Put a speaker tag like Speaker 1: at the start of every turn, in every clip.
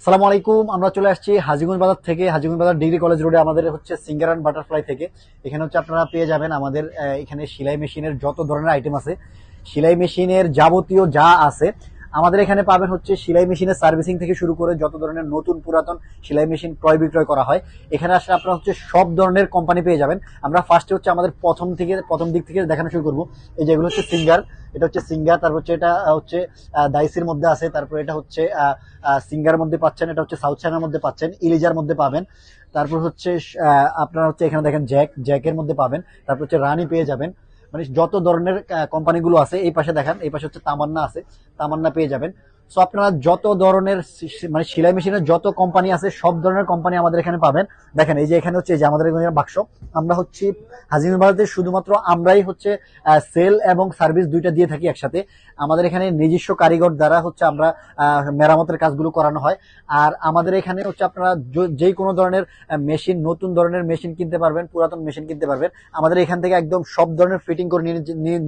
Speaker 1: সালামু আলাইকুম। আমরা চলে আসছি হাজীগঞ্জ বাজার থেকে, হাজীগঞ্জ বাজার ডিগ্রি কলেজ রোডে আমাদের হচ্ছে সিঙ্গার অ্যান্ড বাটারফ্লাই থেকে। এখানে হচ্ছে আপনারা পেয়ে যাবেন আমাদের এখানে সেলাই মেশিনের যত ধরনের আইটেম আছে, সেলাই মেশিনের যাবতীয় যা আছে আমাদের এখানে পাবেন। হচ্ছে সেলাই মেশিনের সার্ভিসিং থেকে শুরু করে যত ধরনের নতুন পুরাতন সেলাই মেশিন ক্রয় বিক্রয় করা হয় এখানে আসলে আপনারা হচ্ছে সব ধরনের কোম্পানি পেয়ে যাবেন। আমরা ফার্স্টে হচ্ছে আমাদের প্রথম দিক থেকে দেখানো শুরু করবো। এই যেগুলো হচ্ছে সিঙ্গার, এটা হচ্ছে সিঙ্গার, তারপর হচ্ছে এটা হচ্ছে দাইসির মধ্যে আছে, তারপর এটা হচ্ছে সিঙ্গার মধ্যে পাচ্ছেন, এটা হচ্ছে সাউথ চায়নার মধ্যে পাচ্ছেন, ইলিজার মধ্যে পাবেন। তারপর হচ্ছে আপনারা হচ্ছে এখানে দেখেন জ্যাকের মধ্যে পাবেন। তারপর হচ্ছে রানি পেয়ে যাবেন। মানে যত ধরনের কোম্পানিগুলো আছে, এই পাশে দেখেন, এই পাশে হচ্ছে তামান্না আছে, তামান্না পেয়ে যাবেন। সো আপনারা যত ধরনের মানে সেলাই মেশিনের যত কোম্পানি আছে সব ধরনের কোম্পানি আমাদের এখানে পাবেন। দেখেন এই যে এখানে হচ্ছে যে আমাদের এখানে বাক্স, আমরা হচ্ছে হাজীগঞ্জ বাজারে শুধুমাত্র আমরাই হচ্ছে সেল এবং সার্ভিস দুইটা দিয়ে থাকি একসাথে। আমাদের এখানে নিজস্ব কারিগর দ্বারা হচ্ছে আমরা মেরামতের কাজগুলো করানো হয়। আর আমাদের এখানে হচ্ছে আপনারা যে কোনো ধরনের মেশিন, নতুন ধরনের মেশিন কিনতে পারবেন, পুরাতন মেশিন কিনতে পারবেন। আমাদের এখান থেকে একদম সব ধরনের ফিটিং করে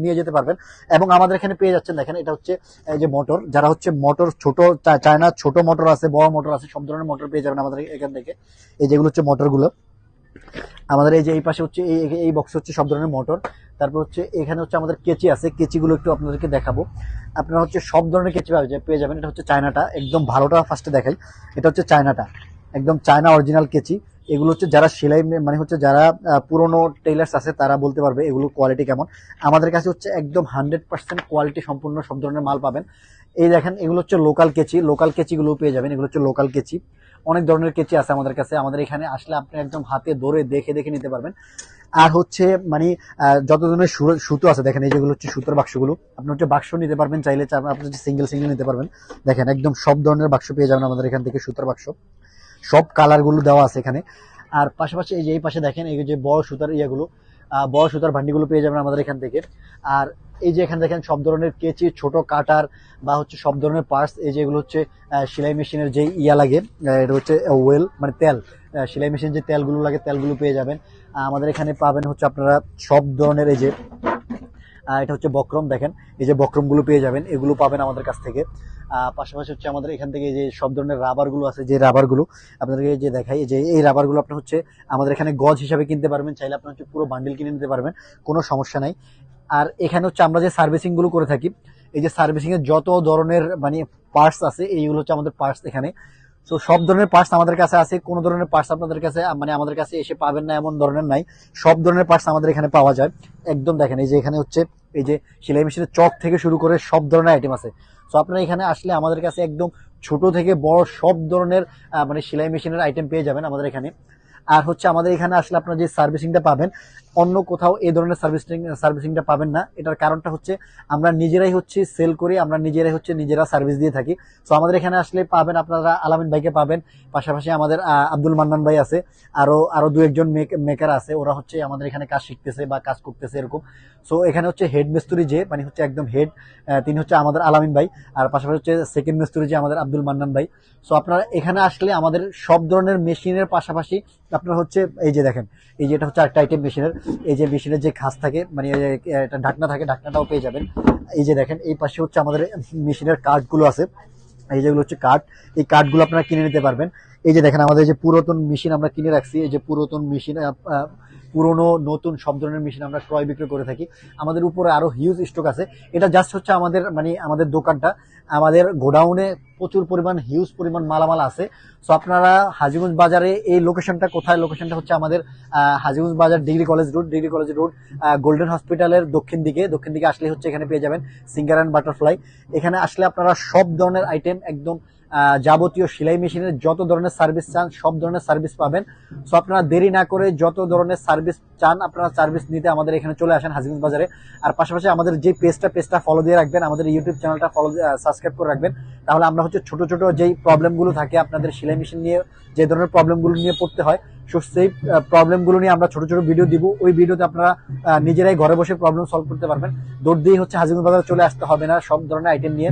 Speaker 1: নিয়ে যেতে পারবেন। এবং আমাদের এখানে পেয়ে যাচ্ছেন, দেখেন এটা হচ্ছে এই যে মোটর, যারা হচ্ছে মোটর ছোট চায় না, ছোট মোটর আছে, বড় মোটর আছে, সব ধরনের মোটর পেয়ে যাবেন আমাদের এখান থেকে। এই যেগুলো হচ্ছে মোটরগুলো আমাদের এই যে এই পাশে হচ্ছে এই বক্স হচ্ছে সব ধরনের মোটর। তারপর হচ্ছে এখানে হচ্ছে আমাদের কেচি আছে, কেচিগুলো একটু আপনাদেরকে দেখাবো। আপনারা হচ্ছে সব ধরনের কেচি পেয়ে যাবেন। এটা হচ্ছে চায়নাটা, একদম ভালোটা ফার্স্টে দেখাই। এটা হচ্ছে চায়নাটা, একদম চায়না অরিজিনাল কেচি। এগুলো হচ্ছে যারা সেলাই মানে হচ্ছে যারা পুরোনো টেইলার্স আছে তারা বলতে পারবে এগুলো কোয়ালিটি কেমন। আমাদের কাছে হচ্ছে একদম 100% কোয়ালিটি সম্পূর্ণ সব ধরনের মাল পাবেন। এই দেখেন এগুলো হচ্ছে লোকাল কেচি, লোকাল কেচিগুলো পেয়ে যাবেন। এগুলো হচ্ছে লোকাল কেচি, অনেক ধরনের কেচি আছে আমাদের কাছে। আমাদের এখানে আসলে আপনি একদম হাতে ধরে দেখে দেখে নিতে পারবেন। আর হচ্ছে মানে যত ধরনের সুতো আছে, দেখেন এই যেগুলো হচ্ছে সুতোর বাক্সগুলো, আপনি হচ্ছে বাক্স নিতে পারবেন চাইলে, আপনি হচ্ছে সিঙ্গেল সিঙ্গেল নিতে পারবেন। দেখেন একদম সব ধরনের বাক্স পেয়ে যাবেন আমাদের এখান থেকে, সুতোর বাক্স, সব কালার গুলো দেওয়া আছে এখানে। আর পাশাপাশি এই যে এই পাশে দেখেন এই যে বড় সুতার ইয়েগুলো, বড় সুতার ভান্ডিগুলো পেয়ে যাবেন আমাদের এখান থেকে। আর এই যে এখানে দেখেন সব ধরনের কেচি, ছোট কাটার বা হচ্ছে সব ধরনের পার্টস। এই যে এগুলো হচ্ছে সেলাই মেশিনের যে ইয়া লাগে, এটা হচ্ছে ওয়েল মানে তেল, সেলাই মেশিন যে তেলগুলো লাগে তেলগুলো পেয়ে যাবেন আমাদের এখানে পাবেন। হচ্ছে আপনারা সব ধরনের এই যে এটা হচ্ছে বক্রম, দেখেন এই যে বক্রমগুলো পেয়ে যাবেন, এগুলো পাবেন আমাদের কাছ থেকে। পাশাপাশি হচ্ছে আমাদের এখান থেকে যে সব ধরনের রাবারগুলো আছে, যে রাবারগুলো আপনাদেরকে যে দেখাই, যে এই রাবারগুলো আপনার হচ্ছে আমাদের এখানে গজ হিসাবে কিনতে পারবেন, চাইলে আপনার হচ্ছে পুরো বান্ডিল কিনে নিতে পারবেন, কোনো সমস্যা নাই। আর এখানে হচ্ছে আমরা যে সার্ভিসিং গুলো করে থাকি, এই যে সার্ভিসিং এর যত ধরনের মানে পার্টস আছে, এইগুলো হচ্ছে আমাদের পার্টস এখানে। তো সব ধরনের পার্টস আমাদের কাছে আছে, কোন ধরনের পার্টস আপনাদের কাছে মানে আমাদের কাছে এসে পাবেন না এমন ধরনের নাই, সব ধরনের পার্টস আমাদের এখানে পাওয়া যায় একদম। দেখেন এই যে এখানে হচ্ছে এই যে সেলাই মেশিনের চক থেকে শুরু করে সব ধরনের আইটেম আছে। তো আপনারা এখানে আসলে আমাদের কাছে একদম ছোট থেকে বড় সব ধরনের মানে সেলাই মেশিনের আইটেম পেয়ে যাবেন আমাদের এখানে। আর হচ্ছে আমাদের এখানে আসলে আপনারা যে সার্ভিসিংটা পাবেন, অন্য কোথাও এই ধরনের সার্ভিসিংটা পাবেন না। এটার কারণটা হচ্ছে আমরা নিজেরাই হচ্ছে সেল করি, আমরা নিজেরাই হচ্ছে নিজেরা সার্ভিস দিয়ে থাকি। তো আমাদের এখানে আসলে পাবেন আপনারা আলামিন ভাইকে পাবেন, পাশাপাশি আমাদের আব্দুল মান্নান ভাই আছে, আরো দু একজন মেকার আছে, ওরা হচ্ছে আমাদের এখানে কাজ শিখতেছে বা কাজ করতেছে এরকম। সো এখানে হচ্ছে হেড মিস্ত্রি যে মানে হচ্ছে একদম হেড, তিনি হচ্ছে আমাদের আলামিন ভাই। আর পাশাপাশি হচ্ছে সেকেন্ড মিস্ত্রি যে আমাদের আব্দুল মান্নান ভাই। সো আপনারা এখানে আসলে আমাদের সব ধরনের মেশিনের পাশাপাশি আপনার হচ্ছে এই যে দেখেন, এই যে এটা হচ্ছে একটা আইটেম মেশিনের, এই যে মেশিনের যে খাস থাকে মানে এটা ঢাকনা থাকে, ঢাকনাটাও পেয়ে যাবেন। এই যে দেখেন এই পাশে হচ্ছে আমাদের মেশিনের কার্ডগুলো আছে, এই যেগুলো হচ্ছে কার্ড, এই কার্ডগুলো আপনারা কিনে নিতে পারবেন। এই যে দেখেন আমাদের যে পুরাতন মেশিন আমরা কিনে রাখছি, এই যে পুরাতন মেশিন, পুরনো নতুন সব ধরনের মেশিন আমরা ক্রয় বিক্রয় করে থাকি। আমাদের উপরে আরো হিউজ স্টক আছে। এটা জাস্ট হচ্ছে আমাদের মানে আমাদের দোকানটা, আমাদের গোডাউনে প্রচুর পরিমাণ হিউজ পরিমাণ মালামাল আছে। সো আপনারা হাজীগঞ্জ বাজারে এই লোকেশনটা কোথায়, লোকেশনটা হচ্ছে আমাদের হাজীগঞ্জ বাজার ডিগ্রি কলেজ রোড গোল্ডেন হসপিটালের দক্ষিণ দিকে আসলে হচ্ছে এখানে পেয়ে যাবেন সিঙ্গার অ্যান্ড বাটারফ্লাই। এখানে আসলে আপনারা সব ধরনের আইটেম একদম যাবতীয় সেলাই মেশিনের যত ধরনের সার্ভিস চান সব ধরনের সার্ভিস পাবেন। সো আপনারা দেরি না করে যত ধরনের সার্ভিস চান আপনারা সার্ভিস নিতে আমাদের এখানে চলে আসেন হাজীগঞ্জ বাজারে। আর পাশাপাশি আমাদের যে পেজটা ফলো দিয়ে রাখবেন, আমাদের ইউটিউব চ্যানেলটা সাবস্ক্রাইব করে রাখবেন, তাহলে আমরা হচ্ছে ছোট ছোট যেই প্রবলেমগুলো থাকে আপনাদের সেলাই মেশিন নিয়ে, যে ধরনের প্রবলেমগুলো নিয়ে পড়তে হয়, সেই প্রবলেমগুলো নিয়ে আমরা ছোট ছোট ভিডিও দিব। ওই ভিডিওতে আপনারা নিজেরাই ঘরে বসে প্রবলেম সলভ করতে পারবেন। দৌড় দিয়ে হচ্ছে হাজীগঞ্জ বাজারে চলে আসতে হবে না সব ধরনের আইটেম নিয়ে।